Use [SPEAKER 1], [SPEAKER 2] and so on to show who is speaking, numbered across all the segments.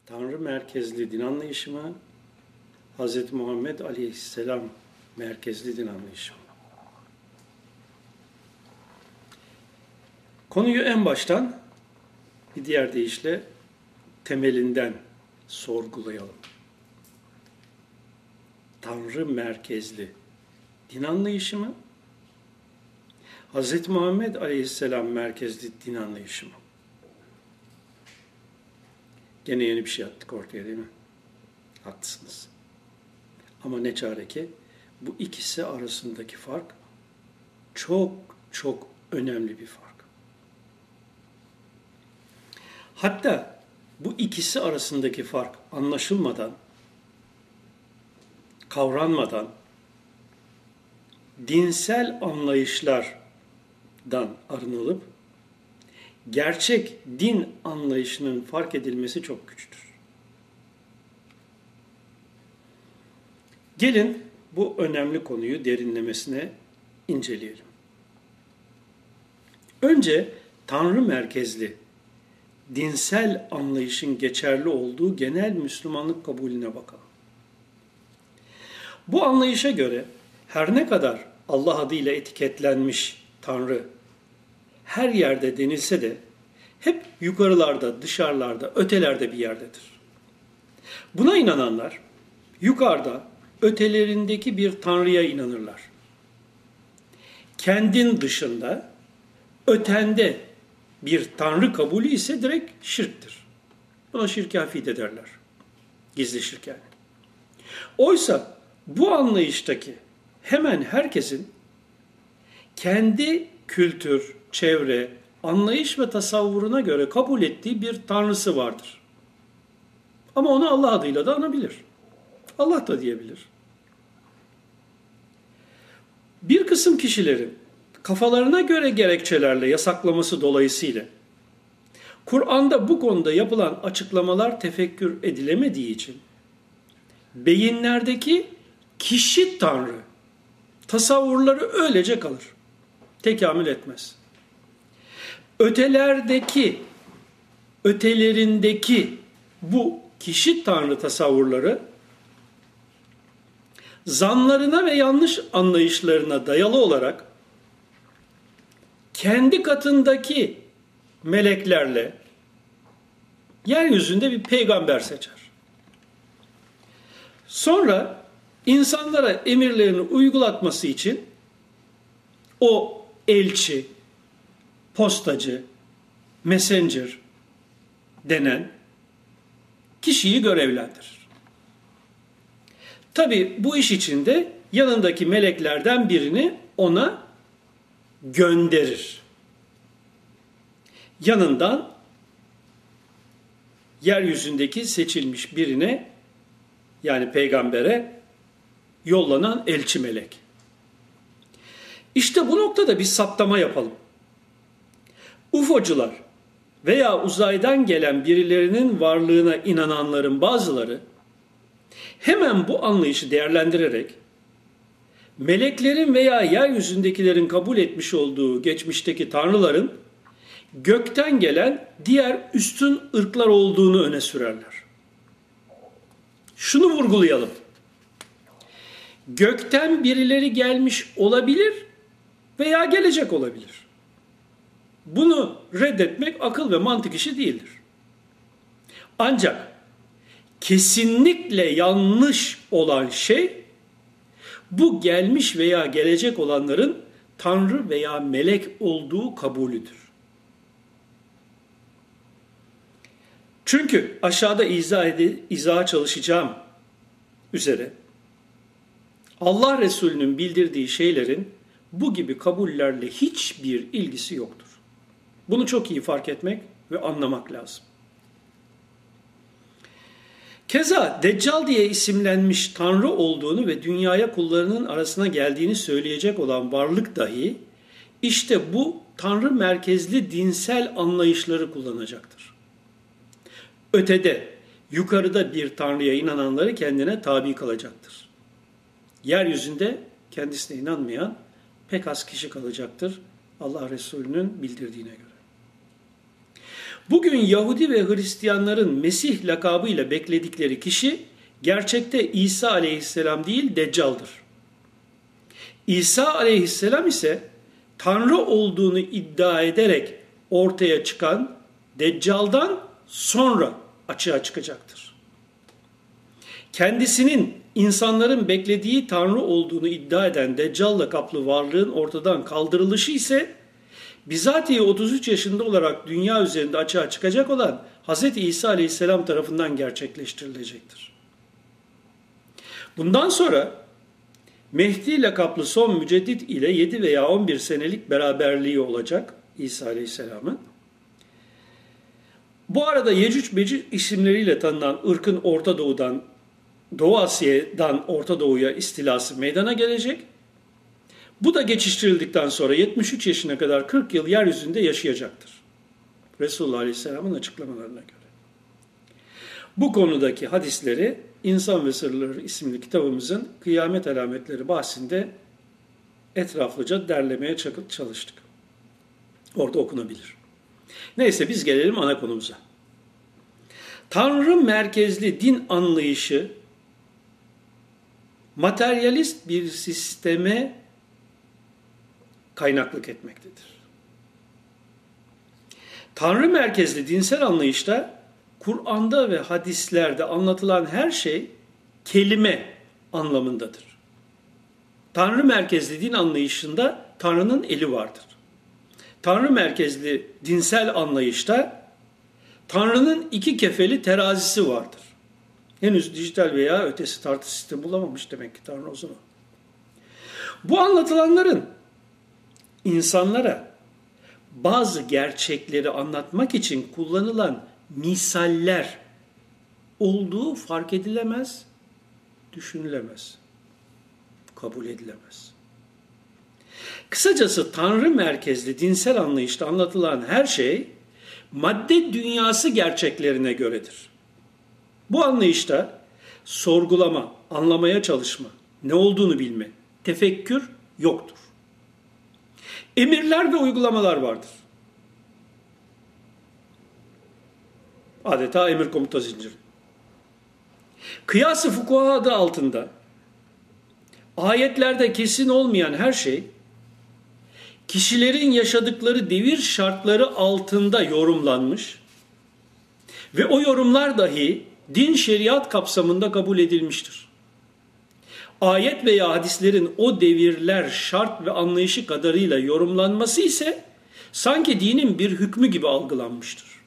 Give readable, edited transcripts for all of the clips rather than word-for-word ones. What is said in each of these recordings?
[SPEAKER 1] Tanrı merkezli din anlayışı mı? Hz. Muhammed Aleyhisselam merkezli din anlayışı mı? Konuyu en baştan, bir diğer deyişle temelinden sorgulayalım. Tanrı merkezli din anlayışı mı? Hz. Muhammed Aleyhisselam merkezli din anlayışı mı? Gene yeni bir şey attık ortaya, değil mi? Haklısınız. Ama ne çare ki bu ikisi arasındaki fark çok çok önemli bir fark. Hatta bu ikisi arasındaki fark anlaşılmadan, kavranmadan, dinsel anlayışlardan arınılıp, gerçek din anlayışının fark edilmesi çok güçtür. Gelin bu önemli konuyu derinlemesine inceleyelim. Önce Tanrı merkezli, dinsel anlayışın geçerli olduğu genel Müslümanlık kabulüne bakalım. Bu anlayışa göre her ne kadar Allah adıyla etiketlenmiş Tanrı her yerde denilse de hep yukarılarda, dışarılarda, ötelerde bir yerdedir. Buna inananlar yukarıda, ötelerindeki bir Tanrı'ya inanırlar. Kendin dışında, ötende bir Tanrı kabulü ise direkt şirktir. Buna şirk-i hafif ederler. Gizli şirk yani. Oysa bu anlayıştaki hemen herkesin kendi kültür, çevre, anlayış ve tasavvuruna göre kabul ettiği bir tanrısı vardır. Ama onu Allah adıyla da anabilir. Allah da diyebilir. Bir kısım kişilerin kafalarına göre gerekçelerle yasaklaması dolayısıyla Kur'an'da bu konuda yapılan açıklamalar tefekkür edilemediği için beyinlerdeki kişi tanrı tasavvurları öylece kalır. Tekamül etmez. Ötelerindeki bu kişi tanrı tasavvurları zanlarına ve yanlış anlayışlarına dayalı olarak kendi katındaki meleklerle yeryüzünde bir peygamber seçer. Sonra insanlara emirlerini uygulatması için o elçi, postacı, messenger denen kişiyi görevlendirir. Tabi bu iş içinde yanındaki meleklerden birini ona gönderir. Yanından yeryüzündeki seçilmiş birine, yani peygambere yollanan elçi melek. İşte bu noktada bir saptama yapalım. UFO'cular veya uzaydan gelen birilerinin varlığına inananların bazıları hemen bu anlayışı değerlendirerek meleklerin veya yeryüzündekilerin kabul etmiş olduğu geçmişteki tanrıların gökten gelen diğer üstün ırklar olduğunu öne sürerler. Şunu vurgulayalım. Gökten birileri gelmiş olabilir veya gelecek olabilir. Bunu reddetmek akıl ve mantık işi değildir. Ancak kesinlikle yanlış olan şey bu gelmiş veya gelecek olanların tanrı veya melek olduğu kabulüdür. Çünkü aşağıda izaha çalışacağım üzere Allah Resulü'nün bildirdiği şeylerin bu gibi kabullerle hiçbir ilgisi yoktur. Bunu çok iyi fark etmek ve anlamak lazım. Keza Deccal diye isimlenmiş Tanrı olduğunu ve dünyaya kullarının arasına geldiğini söyleyecek olan varlık dahi işte bu Tanrı merkezli dinsel anlayışları kullanacaktır. Ötede, yukarıda bir Tanrı'ya inananları kendine tabi kalacaktır. Yeryüzünde kendisine inanmayan pek az kişi kalacaktır Allah Resulü'nün bildirdiğine göre. Bugün Yahudi ve Hristiyanların Mesih lakabıyla bekledikleri kişi gerçekte İsa aleyhisselam değil Deccal'dır. İsa aleyhisselam ise Tanrı olduğunu iddia ederek ortaya çıkan Deccal'dan sonra açığa çıkacaktır. Kendisinin insanların beklediği Tanrı olduğunu iddia eden Deccal'la kaplı varlığın ortadan kaldırılışı ise bizatihi 33 yaşında olarak dünya üzerinde açığa çıkacak olan Hz. İsa Aleyhisselam tarafından gerçekleştirilecektir. Bundan sonra Mehdi lakaplı son müceddit ile 7 veya 11 senelik beraberliği olacak İsa Aleyhisselam'ın. Bu arada Yecüc Mecüc isimleriyle tanınan ırkın Orta Doğu'dan, Doğu Asya'dan Orta Doğu'ya istilası meydana gelecek. Bu da geçiştirildikten sonra 73 yaşına kadar 40 yıl yeryüzünde yaşayacaktır. Resulullah Aleyhisselam'ın açıklamalarına göre. Bu konudaki hadisleri İnsan ve Sırları isimli kitabımızın kıyamet alametleri bahsinde etraflıca derlemeye çalıştık. Orada okunabilir. Neyse biz gelelim ana konumuza. Tanrı merkezli din anlayışı materyalist bir sisteme kaynaklık etmektedir. Tanrı merkezli dinsel anlayışta Kur'an'da ve hadislerde anlatılan her şey kelime anlamındadır. Tanrı merkezli din anlayışında Tanrı'nın eli vardır. Tanrı merkezli dinsel anlayışta Tanrı'nın iki kefeli terazisi vardır. Henüz dijital veya ötesi tartı sistemi bulamamış demek ki Tanrı o zaman. Bu anlatılanların insanlara bazı gerçekleri anlatmak için kullanılan misaller olduğu fark edilemez, düşünülemez, kabul edilemez. Kısacası Tanrı merkezli dinsel anlayışta anlatılan her şey madde dünyası gerçeklerine göredir. Bu anlayışta sorgulama, anlamaya çalışma, ne olduğunu bilme, tefekkür yoktur. Emirler ve uygulamalar vardır. Adeta emir komuta zinciri. Kıyas-ı fukuha adı altında ayetlerde kesin olmayan her şey kişilerin yaşadıkları devir şartları altında yorumlanmış ve o yorumlar dahi din şeriat kapsamında kabul edilmiştir. Ayet veya hadislerin o devirler şart ve anlayışı kadarıyla yorumlanması ise sanki dinin bir hükmü gibi algılanmıştır.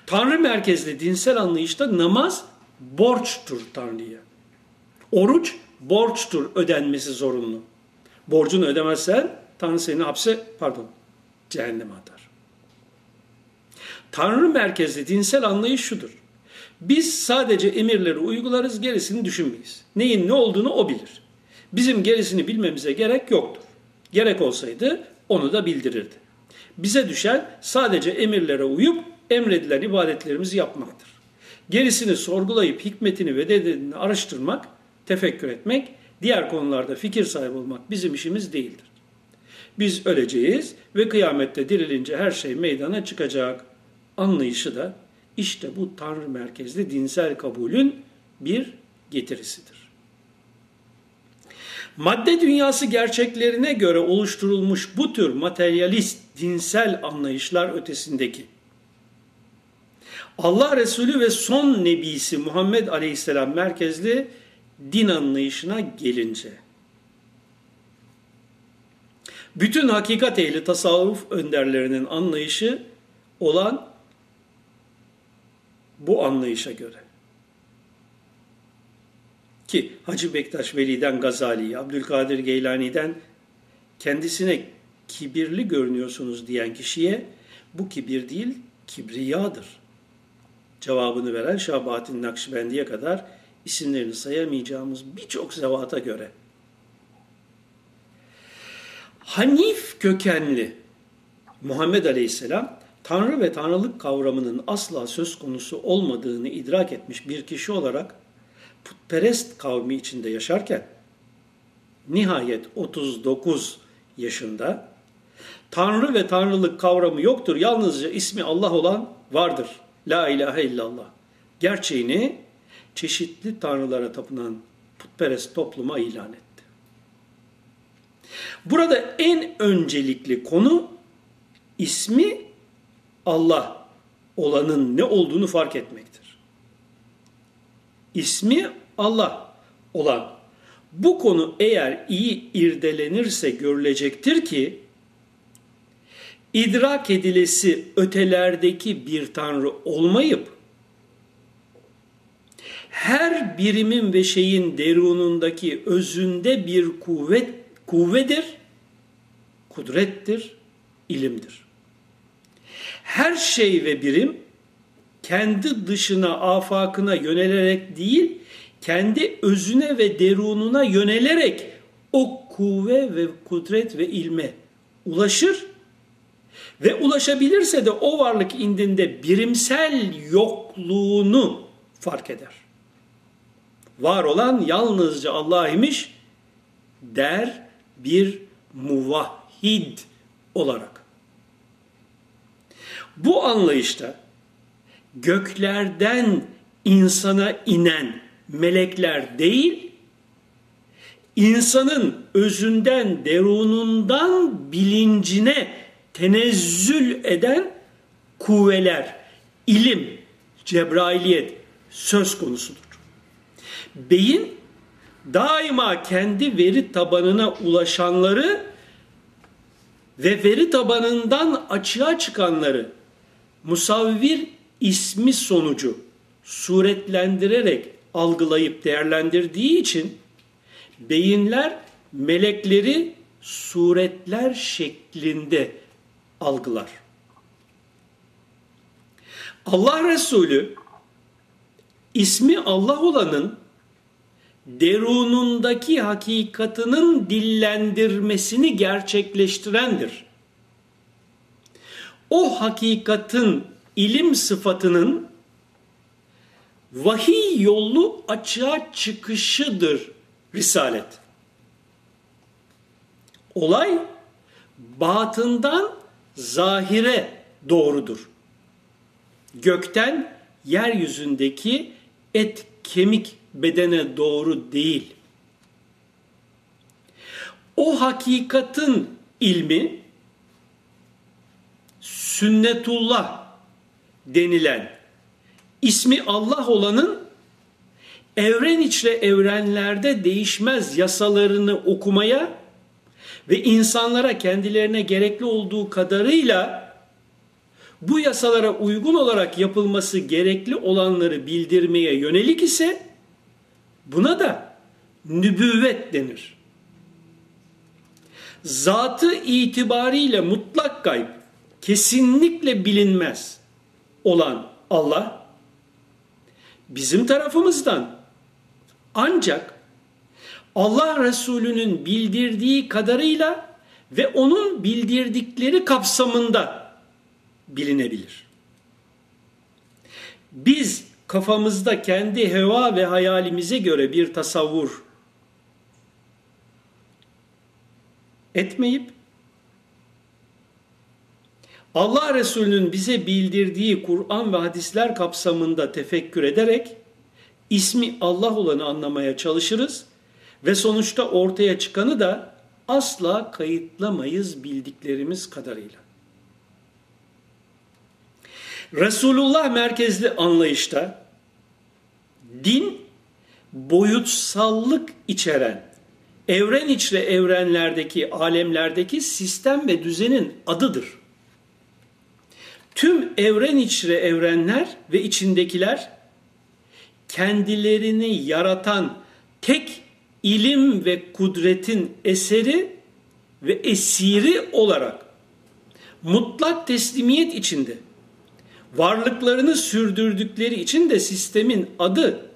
[SPEAKER 1] Tanrı merkezli dinsel anlayışta namaz borçtur Tanrı'ya. Oruç borçtur, ödenmesi zorunlu. Borcunu ödemezsen Tanrı seni cehenneme atar. Tanrı merkezli dinsel anlayış şudur. Biz sadece emirleri uygularız, gerisini düşünmeyiz. Neyin ne olduğunu o bilir. Bizim gerisini bilmemize gerek yoktur. Gerek olsaydı onu da bildirirdi. Bize düşen sadece emirlere uyup emredilen ibadetlerimizi yapmaktır. Gerisini sorgulayıp hikmetini ve nedenini araştırmak, tefekkür etmek, diğer konularda fikir sahibi olmak bizim işimiz değildir. Biz öleceğiz ve kıyamette dirilince her şey meydana çıkacak anlayışı da işte bu Tanrı merkezli dinsel kabulün bir getirisidir. Madde dünyası gerçeklerine göre oluşturulmuş bu tür materyalist dinsel anlayışlar ötesindeki Allah Resulü ve son nebisi Muhammed Aleyhisselam merkezli din anlayışına gelince, bütün hakikat ehli tasavvuf önderlerinin anlayışı olan bu anlayışa göre, ki Hacı Bektaş Veli'den Gazali'ye, Abdülkadir Geylani'den kendisine kibirli görünüyorsunuz diyen kişiye bu kibir değil, kibriyadır cevabını veren Şah Bahattin Nakşibendi'ye kadar isimlerini sayamayacağımız birçok zevata göre Hanif kökenli Muhammed Aleyhisselam Tanrı ve Tanrılık kavramının asla söz konusu olmadığını idrak etmiş bir kişi olarak putperest kavmi içinde yaşarken nihayet 39 yaşında Tanrı ve tanrılık kavramı yoktur. Yalnızca ismi Allah olan vardır. La ilahe illallah. Gerçeğini çeşitli tanrılara tapınan putperest topluma ilan etti. Burada en öncelikli konu ismi Allah olanın ne olduğunu fark etmektir. İsmi Allah olan bu konu eğer iyi irdelenirse görülecektir ki idrak edilesi ötelerdeki bir tanrı olmayıp her birimin ve şeyin derunundaki özünde bir kuvvedir, kudrettir, ilimdir. Her şey ve birim kendi dışına, afakına yönelerek değil, kendi özüne ve derununa yönelerek o kuvve ve kudret ve ilme ulaşır ve ulaşabilirse de o varlık indinde birimsel yokluğunu fark eder. Var olan yalnızca Allah imiş der bir muvahhid olarak. Bu anlayışta göklerden insana inen melekler değil, insanın özünden, derunundan bilincine tenezzül eden kuvveler, ilim, cebrailiyet söz konusudur. Beyin daima kendi veri tabanına ulaşanları ve veri tabanından açığa çıkanları musavvir ismi sonucu suretlendirerek algılayıp değerlendirdiği için beyinler melekleri suretler şeklinde algılar. Allah Resulü ismi Allah olanın derunundaki hakikatının dillendirmesini gerçekleştirendir. O hakikatin ilim sıfatının vahiy yollu açığa çıkışıdır risalet. Olay batından zahire doğrudur. Gökten yeryüzündeki et kemik bedene doğru değil. O hakikatin ilmi sünnetullah denilen ismi Allah olanın evren içre evrenlerde değişmez yasalarını okumaya ve insanlara kendilerine gerekli olduğu kadarıyla bu yasalara uygun olarak yapılması gerekli olanları bildirmeye yönelik ise buna da nübüvvet denir. Zatı itibariyle mutlak gayb, kesinlikle bilinmez olan Allah bizim tarafımızdan ancak Allah Resulü'nün bildirdiği kadarıyla ve onun bildirdikleri kapsamında bilinebilir. Biz kafamızda kendi heva ve hayalimize göre bir tasavvur etmeyip Allah Resulü'nün bize bildirdiği Kur'an ve hadisler kapsamında tefekkür ederek ismi Allah olanı anlamaya çalışırız ve sonuçta ortaya çıkanı da asla kayıtlamayız bildiklerimiz kadarıyla. Resulullah merkezli anlayışta din boyutsallık içeren evren içre evrenlerdeki, alemlerdeki sistem ve düzenin adıdır. Tüm evren içre evrenler ve içindekiler kendilerini yaratan tek ilim ve kudretin eseri ve esiri olarak mutlak teslimiyet içinde varlıklarını sürdürdükleri için de sistemin adı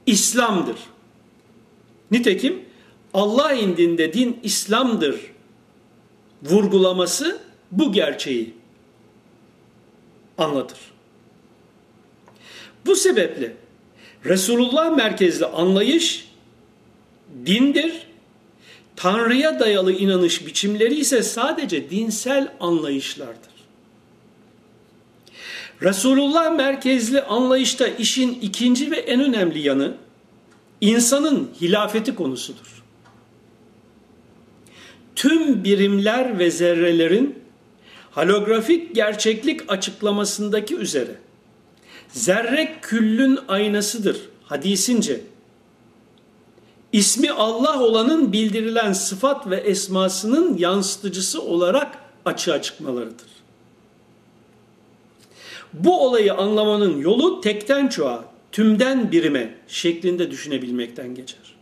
[SPEAKER 1] İslam'dır. Nitekim Allah indinde din İslam'dır vurgulaması bu gerçeği anlatır. Bu sebeple Resulullah merkezli anlayış dindir. Tanrı'ya dayalı inanış biçimleri ise sadece dinsel anlayışlardır. Resulullah merkezli anlayışta işin ikinci ve en önemli yanı insanın hilafeti konusudur. Tüm birimler ve zerrelerin holografik gerçeklik açıklamasındaki üzere zerre küllün aynasıdır hadisince. İsmi Allah olanın bildirilen sıfat ve esmasının yansıtıcısı olarak açığa çıkmalarıdır. Bu olayı anlamanın yolu tekten çoğa, tümden birime şeklinde düşünebilmekten geçer.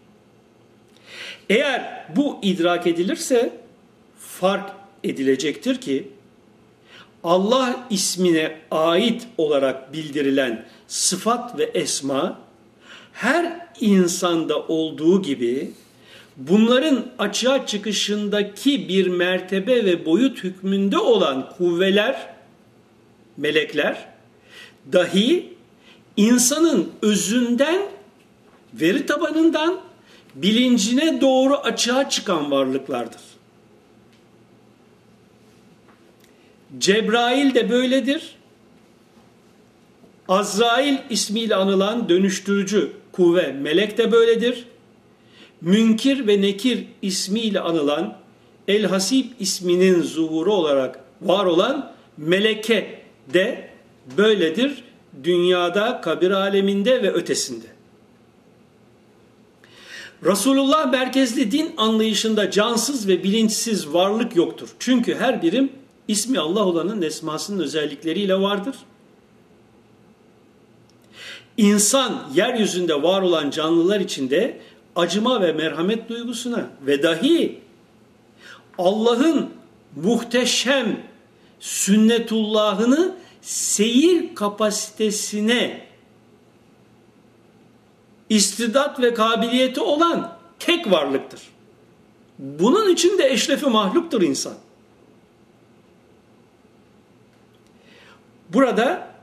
[SPEAKER 1] Eğer bu idrak edilirse fark edilecektir ki Allah ismine ait olarak bildirilen sıfat ve esma her insanda olduğu gibi bunların açığa çıkışındaki bir mertebe ve boyut hükmünde olan kuvveler, melekler dahi insanın özünden, veri tabanından bilincine doğru açığa çıkan varlıklardır. Cebrail de böyledir. Azrail ismiyle anılan dönüştürücü kuvve melek de böyledir. Münkir ve Nekir ismiyle anılan El-Hasib isminin zuhuru olarak var olan meleke de böyledir. Dünyada, kabir aleminde ve ötesinde. Resulullah merkezli din anlayışında cansız ve bilinçsiz varlık yoktur. Çünkü her birim ismi Allah olanın esmasının özellikleriyle vardır. İnsan yeryüzünde var olan canlılar içinde acıma ve merhamet duygusuna ve dahi Allah'ın muhteşem sünnetullahını seyir kapasitesine istidat ve kabiliyeti olan tek varlıktır. Bunun için de eşrefi mahluktur insan. Burada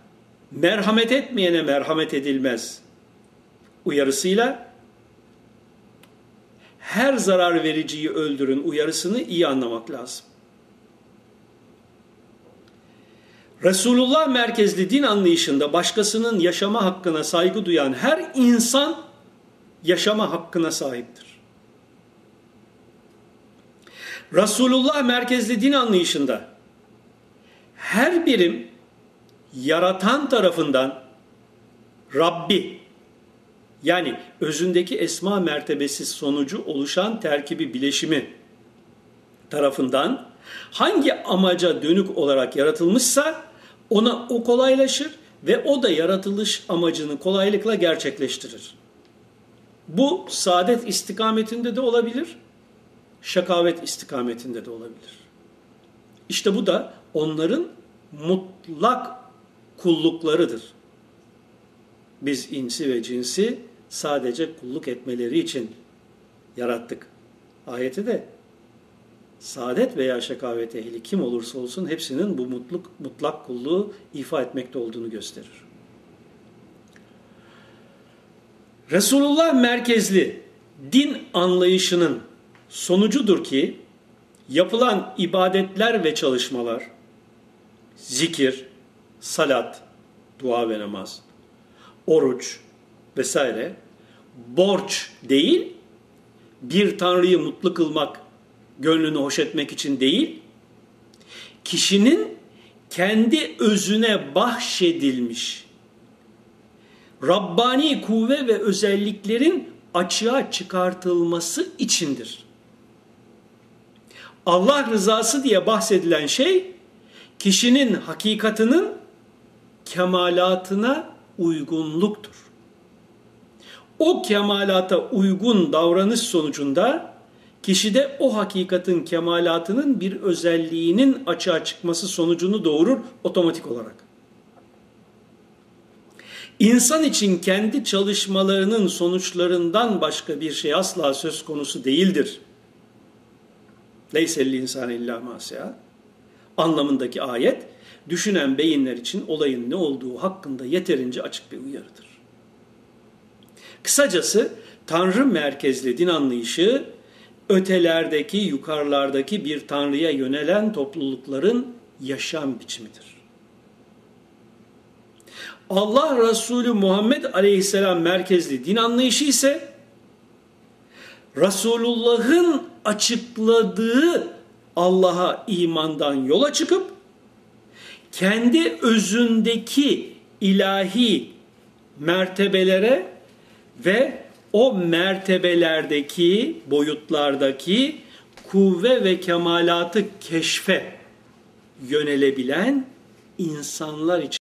[SPEAKER 1] merhamet etmeyene merhamet edilmez uyarısıyla her zarar vericiyi öldürün uyarısını iyi anlamak lazım. Resulullah merkezli din anlayışında başkasının yaşama hakkına saygı duyan her insan yaşama hakkına sahiptir. Resulullah merkezli din anlayışında her birim yaratan tarafından Rabbi yani özündeki esma mertebesi sonucu oluşan terkibi bileşimi tarafından hangi amaca dönük olarak yaratılmışsa ona o kolaylaşır ve o da yaratılış amacını kolaylıkla gerçekleştirir. Bu saadet istikametinde de olabilir, şakavet istikametinde de olabilir. İşte bu da onların mutlak kulluklarıdır. Biz insi ve cinsi sadece kulluk etmeleri için yarattık. Ayeti de saadet veya şakavet ehli kim olursa olsun hepsinin bu mutlak kulluğu ifa etmekte olduğunu gösterir. Resulullah merkezli din anlayışının sonucudur ki yapılan ibadetler ve çalışmalar, zikir, salat, dua ve namaz, oruç vesaire borç değil, bir Tanrı'yı mutlu kılmak, gönlünü hoş etmek için değil, kişinin kendi özüne bahşedilmiş Rabbani kuvve ve özelliklerin açığa çıkartılması içindir. Allah rızası diye bahsedilen şey, kişinin hakikatının kemalatına uygunluktur. O kemalata uygun davranış sonucunda kişide o hakikatin kemalatının bir özelliğinin açığa çıkması sonucunu doğurur otomatik olarak. İnsan için kendi çalışmalarının sonuçlarından başka bir şey asla söz konusu değildir. Leysel insane illa ma se'a anlamındaki ayet, düşünen beyinler için olayın ne olduğu hakkında yeterince açık bir uyarıdır. Kısacası Tanrı merkezli din anlayışı ötelerdeki, yukarılardaki bir tanrıya yönelen toplulukların yaşam biçimidir. Allah Resulü Muhammed Aleyhisselam merkezli din anlayışı ise Resulullah'ın açıkladığı Allah'a imandan yola çıkıp kendi özündeki ilahi mertebelere ve o mertebelerdeki, boyutlardaki kuvve ve kemalatı keşfe yönelebilen insanlar için